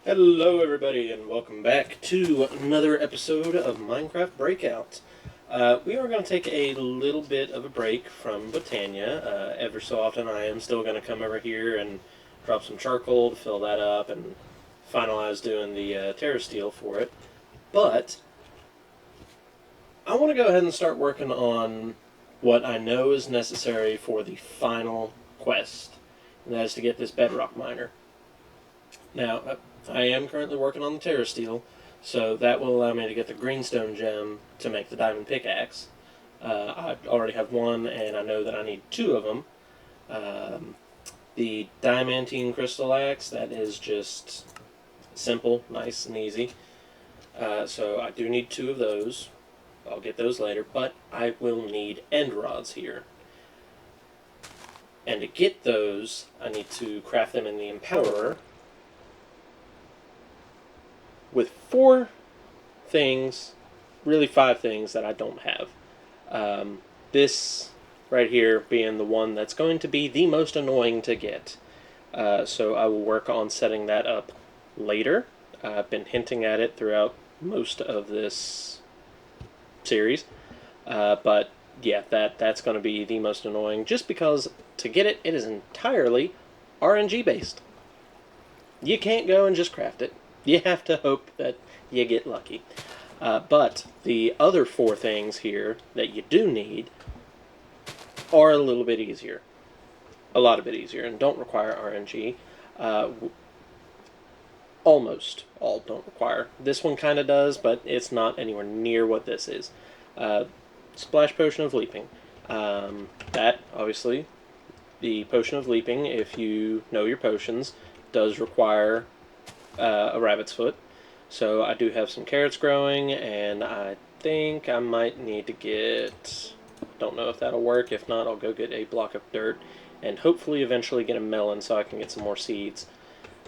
Hello everybody and welcome back to another episode of Minecraft Breakout. We are going to take a little bit of a break from Botania. Ever so often I am still going to come over here and drop some charcoal to fill that up and finalize doing the terra steel for it. But I want to go ahead and start working on what I know is necessary for the final quest, and that is to get this bedrock miner. Now, I am currently working on the terra steel, so that will allow me to get the greenstone gem to make the diamond pickaxe. I already have one, and I know that I need two of them. The diamantine crystal axe, that is just simple, nice, and easy. So I do need two of those. I'll get those later, but I will need end rods here. And to get those, I need to craft them in the empowerer with four things, really five things that I don't have. This right here being the one that's going to be the most annoying to get. So I will work on setting that up later. I've been hinting at it throughout most of this series. But yeah, that's going to be the most annoying just because to get it, it is entirely RNG based. You can't go and just craft it. You have to hope that you get lucky. But the other four things here that you do need are a little bit easier. A lot of bit easier and don't require RNG. Almost all don't require. This one kind of does, but it's not anywhere near what this is. Splash Potion of Leaping. That, obviously, the Potion of Leaping, if you know your potions, does require a rabbit's foot. So I do have some carrots growing, and I think I might need to get... Don't know if that'll work. If not, I'll go get a block of dirt, and hopefully eventually get a melon so I can get some more seeds.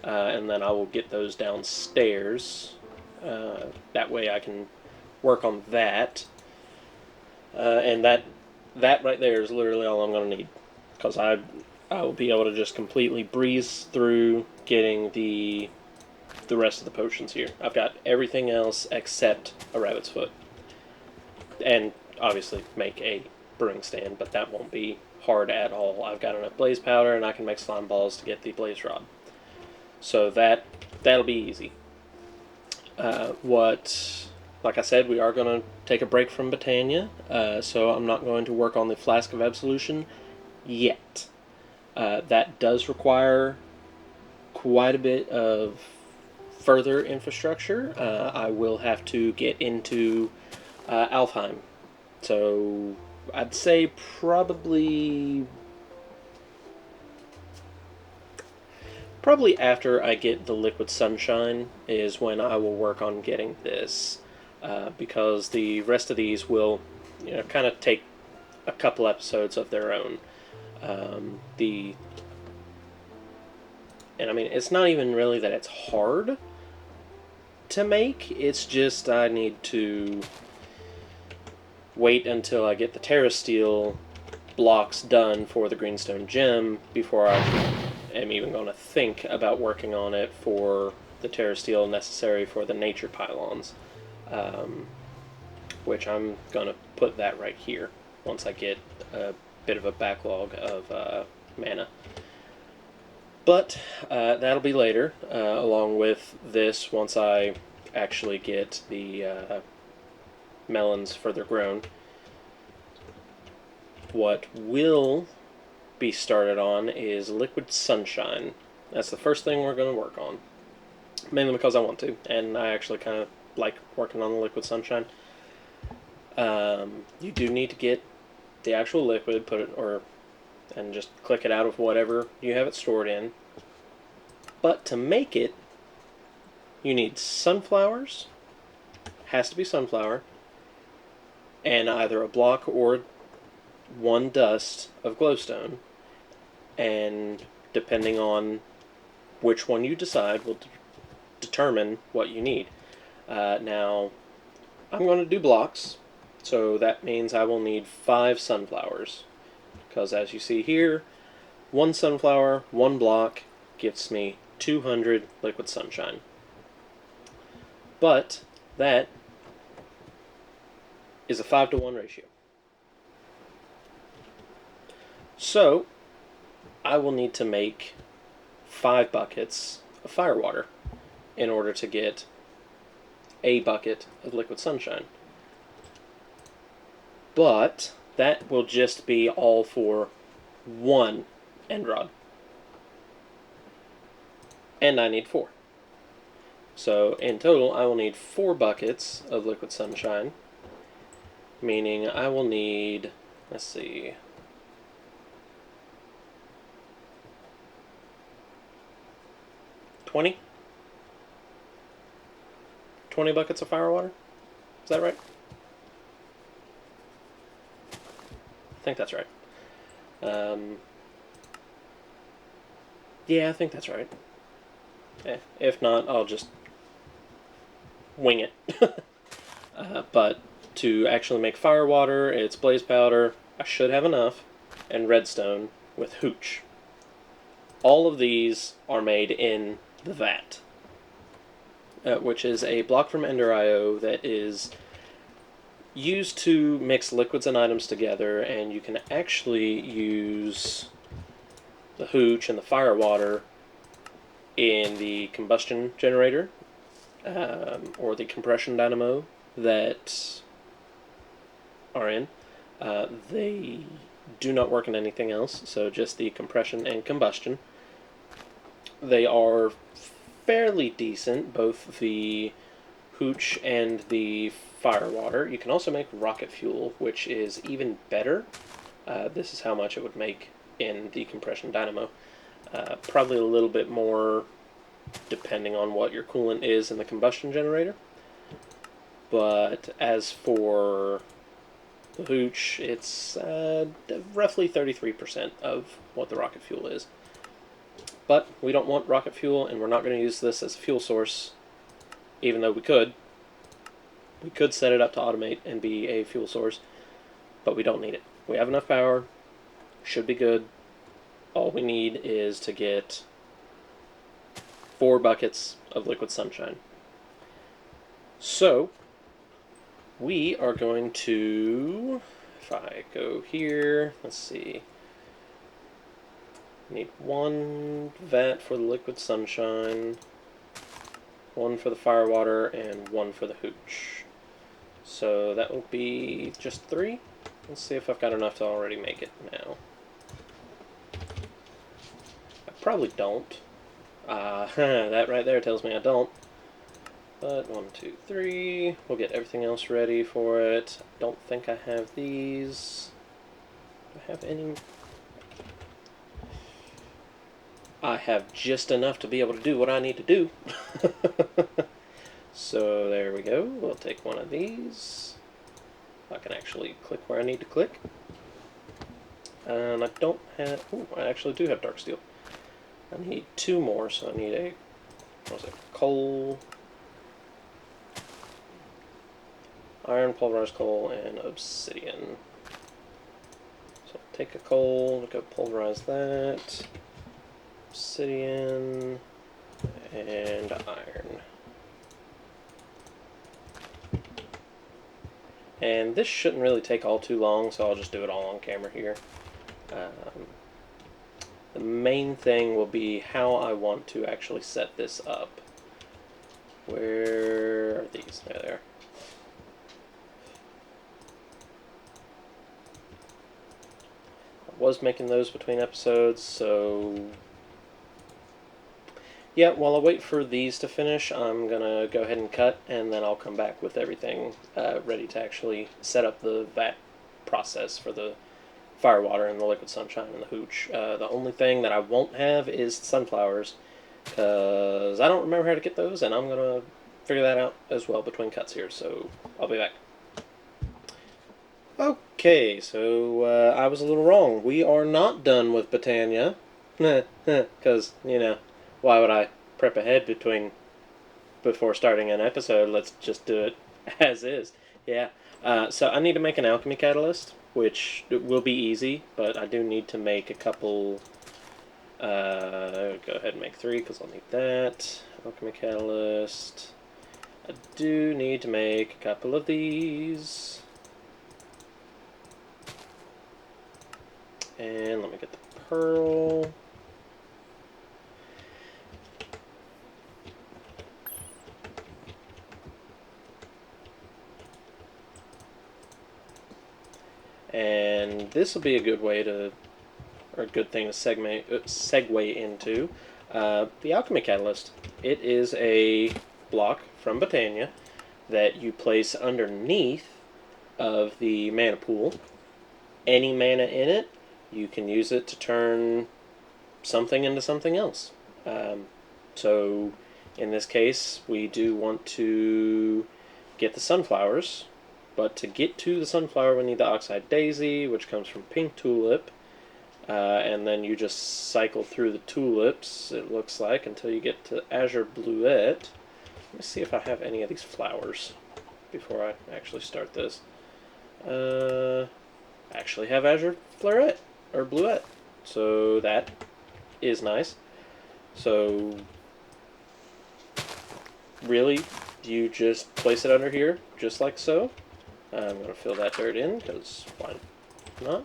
And then I will get those downstairs. That way I can work on that. And that right there is literally all I'm going to need. Because I will be able to just completely breeze through getting the rest of the potions here. I've got everything else except a rabbit's foot. And obviously make a brewing stand, but that won't be hard at all. I've got enough blaze powder and I can make slime balls to get the blaze rod. So that'll be easy. Like I said, we are going to take a break from Botania, so I'm not going to work on the Flask of Absolution yet. That does require quite a bit of further infrastructure. I will have to get into Alfheim. So I'd say probably after I get the Liquid Sunshine is when I will work on getting this. Because the rest of these will kind of take a couple episodes of their own. And I mean, it's not even really that it's hard to make, it's just I need to wait until I get the terra steel blocks done for the greenstone gem before I am even going to think about working on it for the terra steel necessary for the nature pylons. Which I'm going to put that right here once I get a bit of a backlog of mana. But that'll be later, along with this once I actually get the melons further grown. What will be started on is Liquid Sunshine. That's the first thing we're going to work on. Mainly because I want to, and I actually kind of like working on the Liquid Sunshine. You do need to get the actual liquid, and just click it out of whatever you have it stored in. But to make it, you need sunflowers, has to be sunflower, and either a block or one dust of glowstone. And depending on which one you decide will determine what you need. Now, I'm going to do blocks, so that means I will need 5 sunflowers. Because as you see here, 1 sunflower, 1 block gives me 200 liquid sunshine. But that is a 5-to-1 ratio. So I will need to make 5 buckets of firewater in order to get a bucket of liquid sunshine. But that will just be all for one end rod. And I need 4. So in total, I will need 4 buckets of liquid sunshine, meaning I will need, let's see, 20 buckets of firewater. Is that right? I think that's right. Yeah, I think that's right. If not, I'll just wing it. But to actually make firewater, it's blaze powder. I should have enough, and redstone with hooch. All of these are made in the vat, which is a block from Ender IO that is used to mix liquids and items together, and you can actually use the hooch and the firewater in the combustion generator or the compression dynamo that are in. They do not work in anything else, so just the compression and combustion. They are fairly decent, both the hooch and the firewater. You can also make rocket fuel, which is even better. This is how much it would make in the compression dynamo. Probably a little bit more depending on what your coolant is in the combustion generator. But as for the hooch, it's roughly 33% of what the rocket fuel is. But we don't want rocket fuel, and we're not going to use this as a fuel source, even though we could. We could set it up to automate and be a fuel source, but we don't need it. We have enough power, should be good. All we need is to get 4 buckets of liquid sunshine. So we are going to, if I go here, let's see, need 1 vat for the liquid sunshine, 1 for the firewater, and 1 for the hooch. So that will be just 3. Let's see if I've got enough to already make it now. I probably don't. That right there tells me I don't. But 1, 2, 3. We'll get everything else ready for it. I don't think I have these. Do I have any? I have just enough to be able to do what I need to do. So there we go. We'll take 1 of these. I can actually click where I need to click. And I don't have... Ooh, I actually do have dark steel. I need 2 more, so I need a... What was it? Coal... Iron, pulverized coal, and obsidian. So take a coal, go pulverize that. Obsidian, and iron. And this shouldn't really take all too long, so I'll just do it all on camera here. The main thing will be how I want to actually set this up. Where are these? There they are. I was making those between episodes, so yeah, while I wait for these to finish, I'm going to go ahead and cut, and then I'll come back with everything ready to actually set up the vat process for the firewater and the liquid sunshine and the hooch. The only thing that I won't have is sunflowers, because I don't remember how to get those, and I'm going to figure that out as well between cuts here, so I'll be back. Okay, so I was a little wrong. We are not done with Botania, because, you know, why would I prep ahead before starting an episode? Let's just do it as is. Yeah. So I need to make an alchemy catalyst, which will be easy, but I do need to make a couple. Go ahead and make 3 because I'll need that. Alchemy catalyst. I do need to make a couple of these. And let me get the pearl. And this will be a good way to, or a good thing to segue into the alchemy catalyst. It is a block from Botania that you place underneath of the mana pool. Any mana in it, you can use it to turn something into something else. So in this case, we do want to get the sunflowers, but to get to the sunflower, we need the Oxide Daisy, which comes from Pink Tulip, and then you just cycle through the tulips, it looks like, until you get to Azure Bluette. Let me see if I have any of these flowers before I actually start this. I actually have Azure Fleurette, or Bluette, so that is nice. So, really, you just place it under here, just like so. I'm going to fill that dirt in, because why not?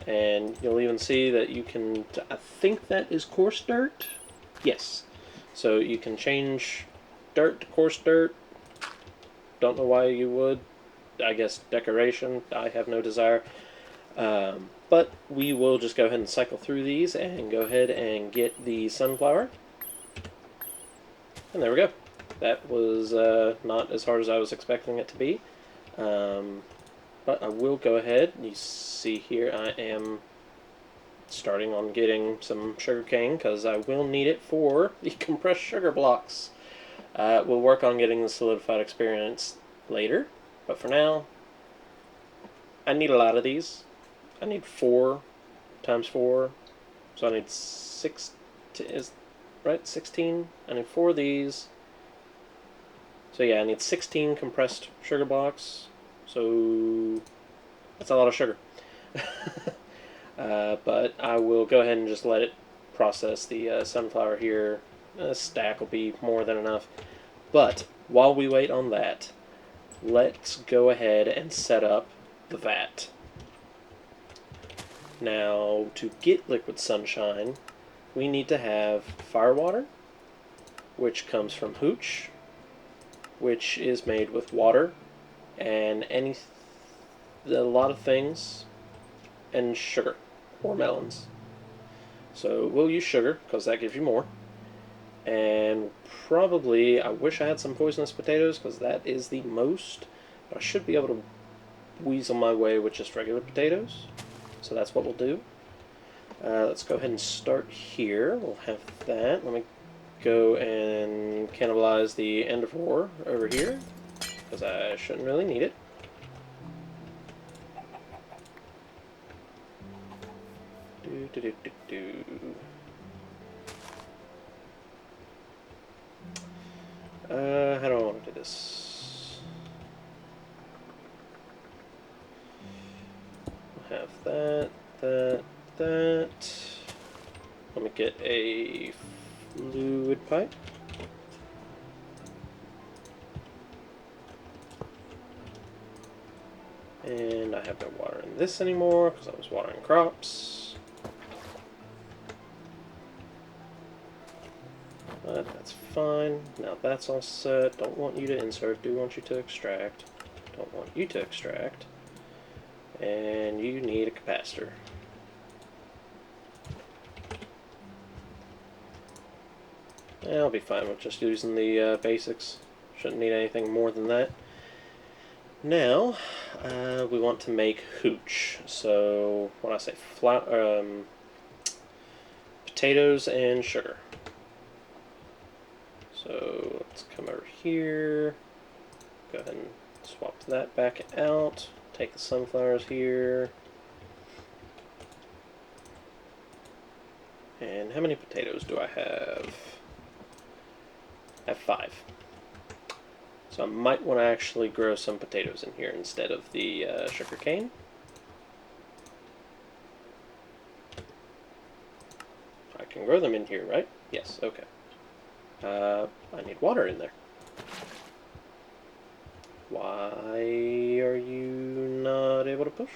And you'll even see that you can, I think that is coarse dirt? Yes. So you can change dirt to coarse dirt. Don't know why you would. I guess decoration, I have no desire. But we will just go ahead and cycle through these and go ahead and get the sunflower. And there we go. That was not as hard as I was expecting it to be. But I will go ahead. You see here I am starting on getting some sugarcane because I will need it for the compressed sugar blocks. We'll work on getting the solidified experience later, but for now, I need a lot of these. I need 4 times 4, so I need 6, right? 16? I need 4 of these. So yeah, I need 16 compressed sugar blocks. So that's a lot of sugar. But I will go ahead and just let it process the sunflower here. A stack will be more than enough. But while we wait on that, let's go ahead and set up the vat. Now, to get liquid sunshine, we need to have firewater, which comes from hooch, which is made with water and a lot of things, and sugar or melons. So we'll use sugar because that gives you more. And probably, I wish I had some poisonous potatoes because that is the most. But I should be able to weasel my way with just regular potatoes. So that's what we'll do. Let's go ahead and start here. We'll have that. Let me go and cannibalize the End of War over here because I shouldn't really need it. How do I want to do this? We'll have that. Let me get a fluid pipe. And I have no water in this anymore because I was watering crops. But that's fine. Now that's all set. Don't want you to insert. Do want you to extract. Don't want you to extract. And you need a capacitor. I'll be fine with just using the basics. Shouldn't need anything more than that. Now, we want to make hooch. So, what I say, potatoes and sugar. So, let's come over here. Go ahead and swap that back out. Take the sunflowers here. And how many potatoes do I have? I have 5. So I might want to actually grow some potatoes in here instead of the sugar cane. I can grow them in here, right? Yes, okay. I need water in there. Why are you not able to push?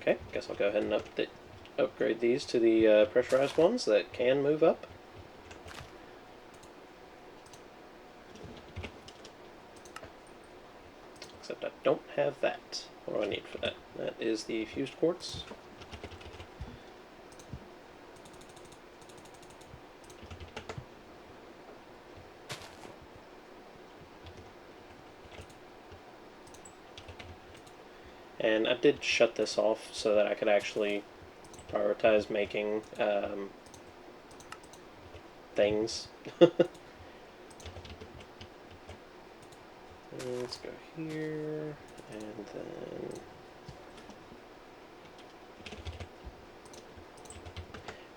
Okay, guess I'll go ahead and upgrade these to the pressurized ones that can move up. Except I don't have that. What do I need for that? That is the fused quartz. And I did shut this off so that I could actually prioritize making things. Let's go here, and then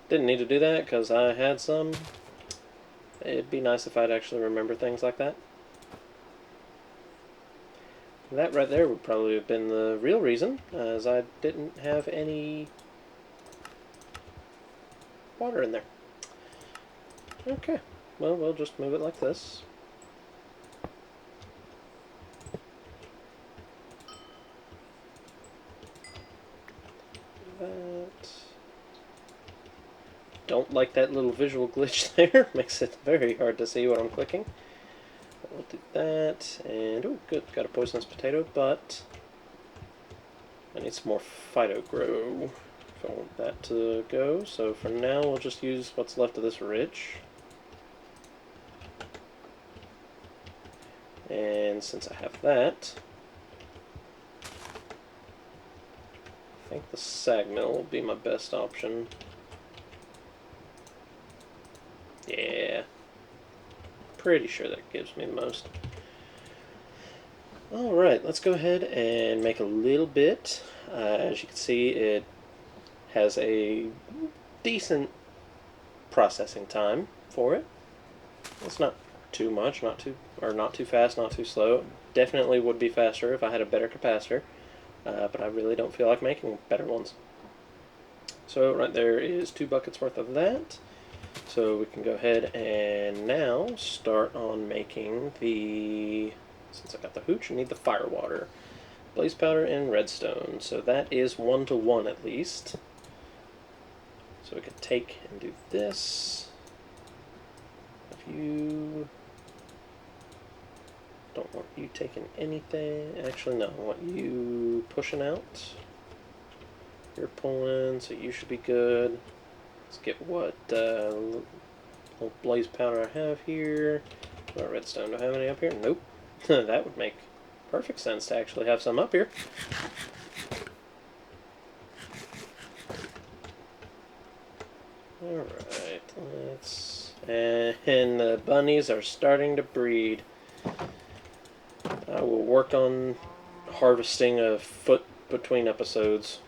didn't need to do that because I had some. It'd be nice if I'd actually remember things like that. That right there would probably have been the real reason, as I didn't have any water in there. Okay, well, we'll just move it like this. That. Don't like that little visual glitch there. Makes it very hard to see what I'm clicking. We'll do that, and oh, good, got a poisonous potato, but I need some more phyto grow if I want that to go. So for now, we'll just use what's left of this ridge. And since I have that, I think the sag mill will be my best option. Yeah, pretty sure that gives me the most. Alright, let's go ahead and make a little bit. As you can see, it has a decent processing time for it. It's not too much, not too fast, not too slow. Definitely would be faster if I had a better capacitor, but I really don't feel like making better ones. So right there is 2 buckets worth of that. So we can go ahead and now start on making the, since I got the hooch, I need the fire water. Blaze powder and redstone. So that is 1-to-1 at least. So we could take and do this. If you don't want you taking anything, actually no, I want you pushing out. You're pulling, so you should be good. Let's get what little blaze powder I have here. What redstone? Do I have any up here? Nope. That would make perfect sense to actually have some up here. Alright, let's... And the bunnies are starting to breed. I will work on harvesting a foot between episodes.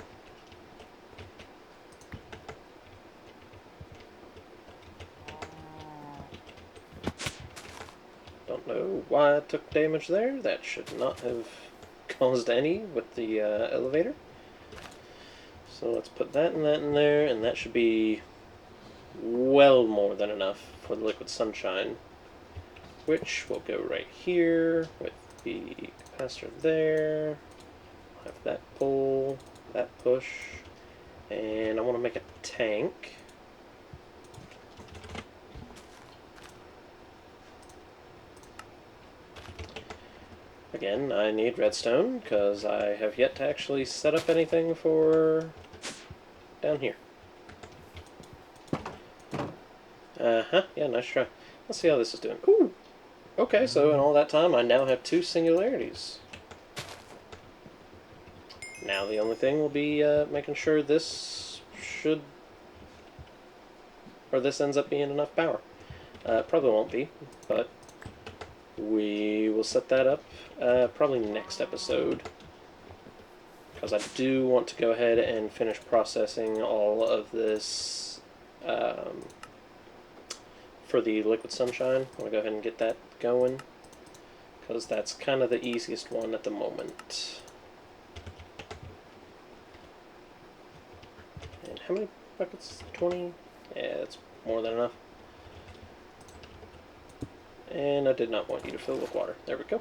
Don't know why I took damage there. That should not have caused any with the elevator. So let's put that in there, and that should be well more than enough for the liquid sunshine, which will go right here with the capacitor there. I'll have that pull, that push, and I want to make a tank. Again, I need redstone because I have yet to actually set up anything for down here. Yeah, nice try. Let's see how this is doing. Ooh! Okay, so in all that time, I now have 2 singularities. Now the only thing will be making sure this ends up being enough power. Probably won't be, but we will set that up probably next episode, because I do want to go ahead and finish processing all of this for the liquid sunshine. I want to go ahead and get that going, because that's kind of the easiest one at the moment. And how many buckets? 20? Yeah, that's more than enough. And I did not want you to fill with water. There we go.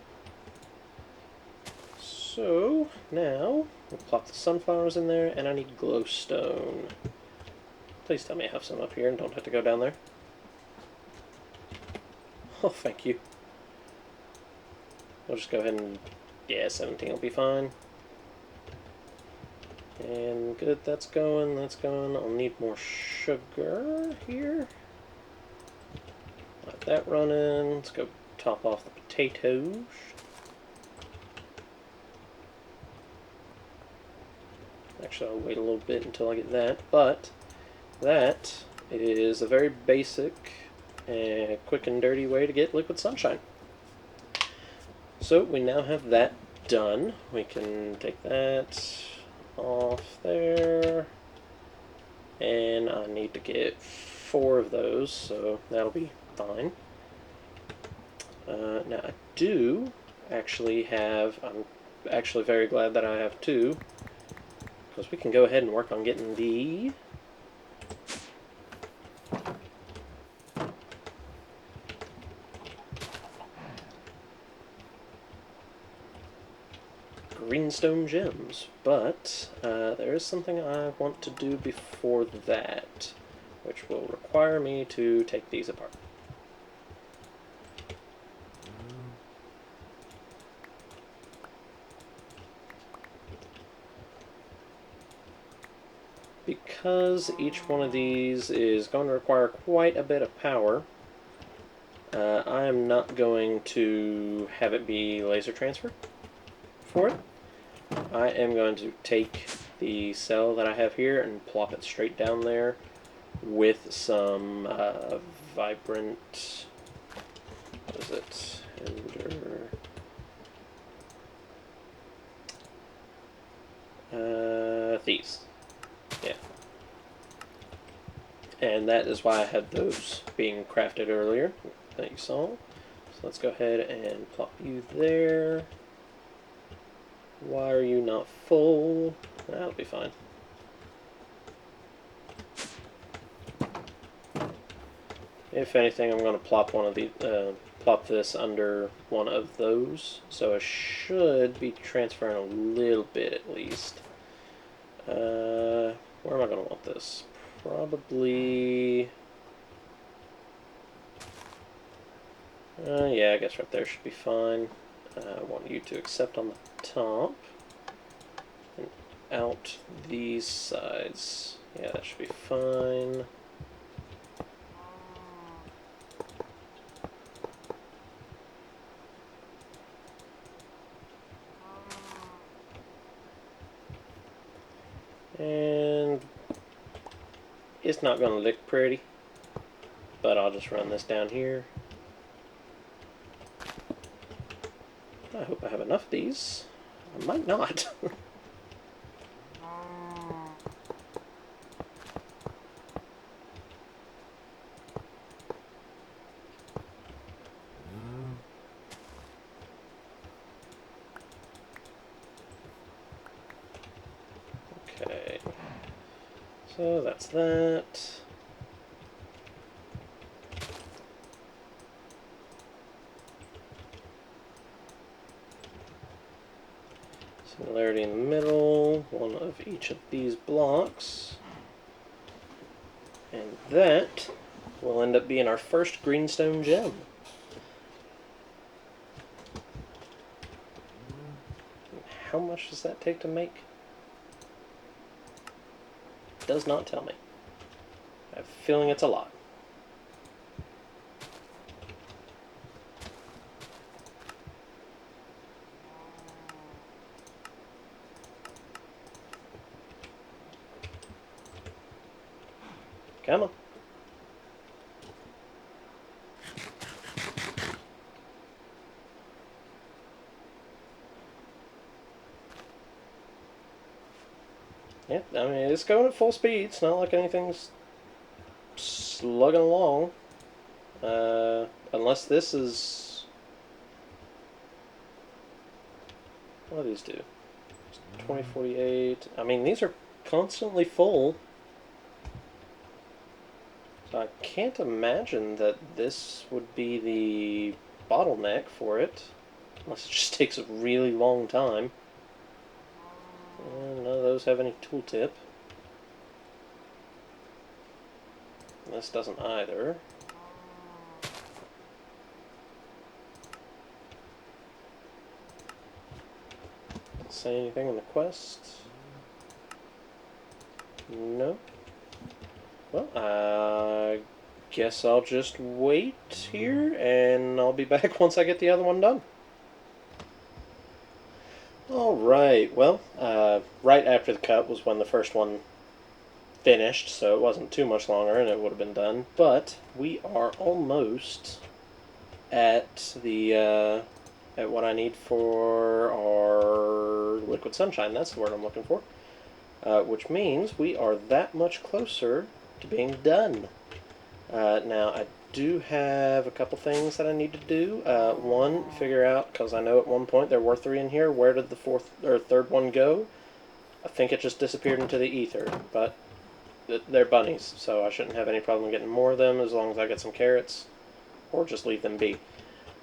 So now we'll plop the sunflowers in there, and I need glowstone. Please tell me I have some up here and don't have to go down there. Oh, thank you. We'll just go ahead and, yeah, 17 will be fine. And good, that's going, that's going. I'll need more sugar here. Let that run in. Let's go top off the potatoes. Actually, I'll wait a little bit until I get that, but that is a very basic and quick and dirty way to get liquid sunshine. So we now have that done. We can take that off there, and I need to get 4 of those, so that'll be fine. Now I do actually have, I'm actually very glad that I have 2, because we can go ahead and work on getting the greenstone gems, but there is something I want to do before that, which will require me to take these apart. Because each one of these is going to require quite a bit of power, I am not going to have it be laser transfer for it. I am going to take the cell that I have here and plop it straight down there with some vibrant, what is it, these, yeah. And that is why I had those being crafted earlier that you saw. So let's go ahead and plop you there. Why are you not full? That'll be fine. If anything, I'm going to plop one of the plop this under one of those, so I should be transferring a little bit at least. Where am I going to want this? Probably. Yeah, I guess right there should be fine. I want you to accept on the top and out these sides. Yeah, that should be fine. And it's not going to look pretty, but I'll just run this down here. I hope I have enough of these. I might not. Okay. So that's that. Similarity in the middle, one of each of these blocks. And that will end up being our first greenstone gem. How much does that take to make? Does not tell me. I have a feeling it's a lot. Come on. Yeah, I mean, it's going at full speed. It's not like anything's slugging along. Unless this is... What do these do? 2048. I mean, these are constantly full. So I can't imagine that this would be the bottleneck for it, unless it just takes a really long time. None of those have any tooltip. This doesn't either. Say anything in the quest? No. Well, I guess I'll just wait here, and I'll be back once I get the other one done. Alright, well, right after the cut was when the first one finished, so it wasn't too much longer and it would have been done, but we are almost at the, at what I need for our liquid sunshine. That's the word I'm looking for. Which means we are that much closer to being done. Now, I do have a couple things that I need to do. One, figure out, because I know at one point there were 3 in here, where did the third one go? I think it just disappeared into the ether, but they're bunnies, so I shouldn't have any problem getting more of them as long as I get some carrots, or just leave them be.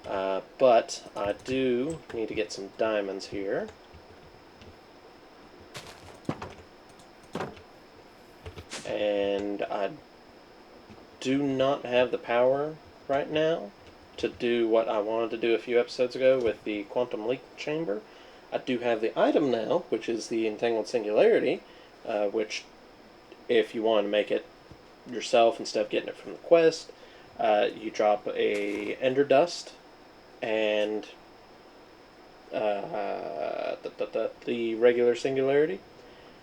But I do need to get some diamonds here. And I do not have the power right now to do what I wanted to do a few episodes ago with the quantum leak chamber. I do have the item now, which is the entangled singularity, which, if you want to make it yourself instead of getting it from the quest, you drop a ender dust and the regular singularity,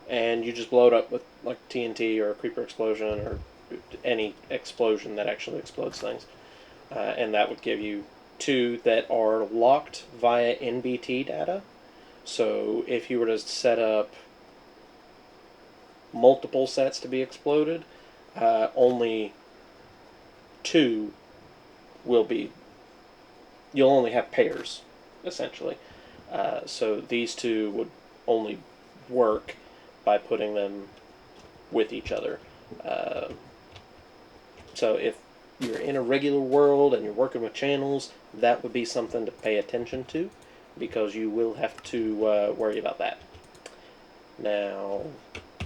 and you just blow it up with like TNT or a creeper explosion or any explosion that actually explodes things, and that would give you 2 that are locked via NBT data. So if you were to set up multiple sets to be exploded, only 2 will be, you'll only have pairs essentially. So these 2 would only work by putting them with each other. So if you're in a regular world and you're working with channels, that would be something to pay attention to, because you will have to worry about that. Now,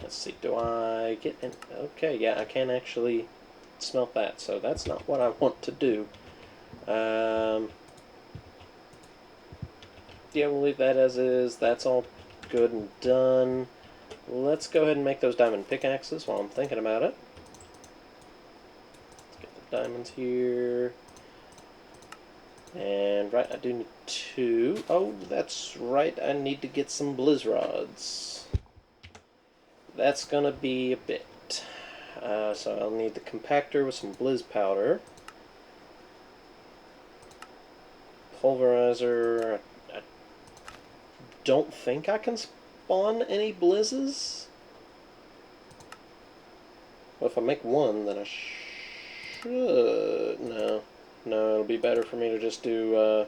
let's see, do I get in? Okay, yeah, I can actually smelt that, so that's not what I want to do. Yeah, we'll leave that as is. That's all good and done. Let's go ahead and make those diamond pickaxes while I'm thinking about it. Let's get the diamonds here. And, right, I do need 2. Oh, that's right, I need to get some blizz rods. That's going to be a bit. So I'll need the compactor with some blizz powder. Pulverizer. I don't think I can spawn any blizzes. Well, if I make 1, then I should. No, it'll be better for me to just do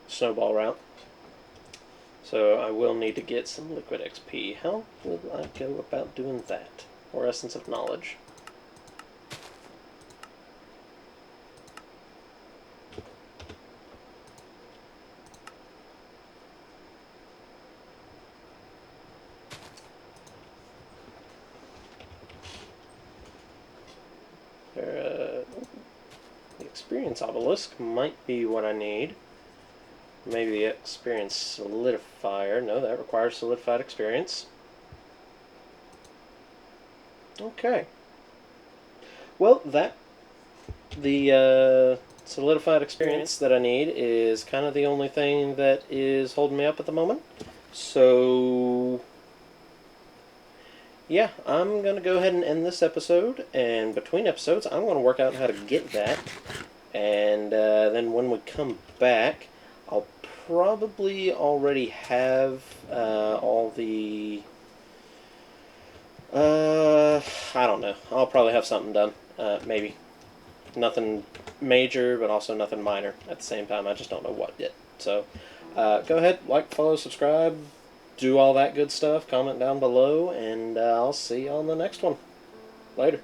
snowball route. So I will need to get some liquid XP. How will I go about doing that? Or essence of knowledge? The experience obelisk might be what I need. Maybe the experience solidifier. No, that requires solidified experience. Okay. Well, the solidified experience that I need is kind of the only thing that is holding me up at the moment. So, yeah, I'm going to go ahead and end this episode, and between episodes, I'm going to work out how to get that, and then when we come back, I'll probably already have all the... I don't know. I'll probably have something done. Maybe. Nothing major, but also nothing minor at the same time. I just don't know what yet. So, go ahead, like, follow, subscribe, do all that good stuff, comment down below, and I'll see you on the next one. Later.